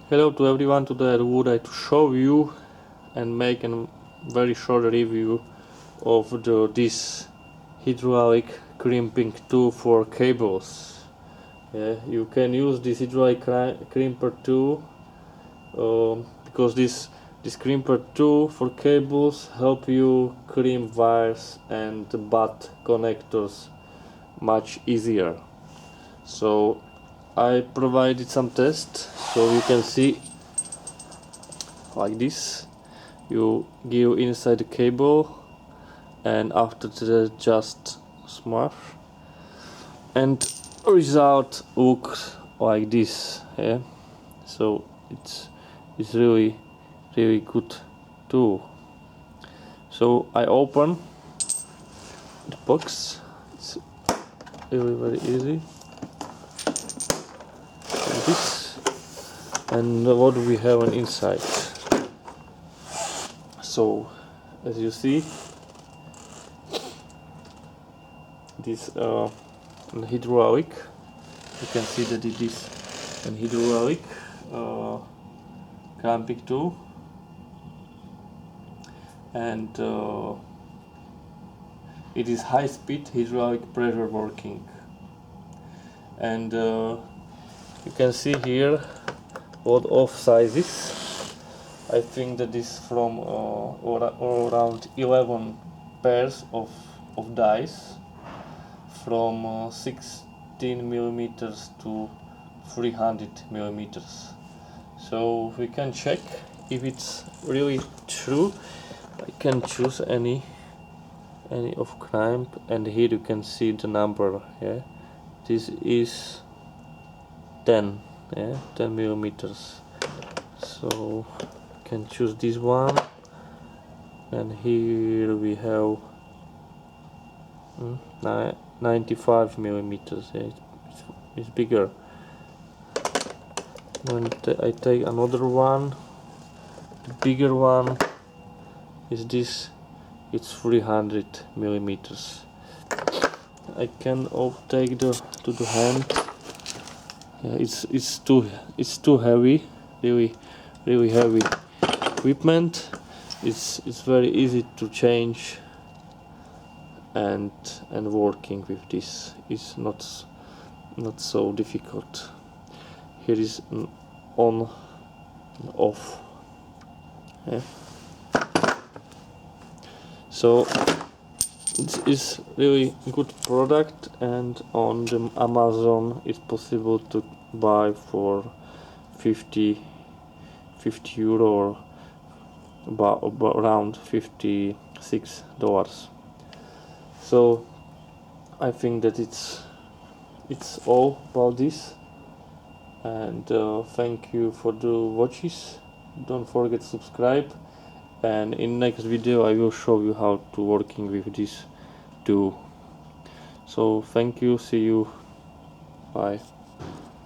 Hello to everyone. Today I would like to show you and make a very short review of this hydraulic crimping tool for cables. You can use this hydraulic crimper tool because this crimper tool for cables help you crimp wires and butt connectors much easier. So I provided some tests so you can see like this. You give inside the cable and after that just smash, and result looks like this. So it's really good tool. So I open the box. It's really very easy like this. And what do we have on inside? So as you see, this hydraulic, you can see that it is an hydraulic clamping tool, and it is high speed hydraulic pressure working, and you can see here what of sizes. I think that is from around 11 pairs of dies, from 16 millimeters to 300 millimeters. So we can check if it's really true. I can choose any of crimp, and here you can see the number. This is 10 millimeters. So can choose this one, and here we have 95 millimeters. It's bigger. When I take another one, the bigger one is this. It's 300 millimeters. I can take to the hand. It's too heavy, really heavy equipment. It's very easy to change, and working with this is not so difficult. Here is an on and off. So it is really good product, and on the Amazon it's possible to buy for 50 euro, or about around $56. So I think that it's all about this, and thank you for the watches. Don't forget to subscribe, and in next video I will show you how to working with this tool. So thank you, see you, bye.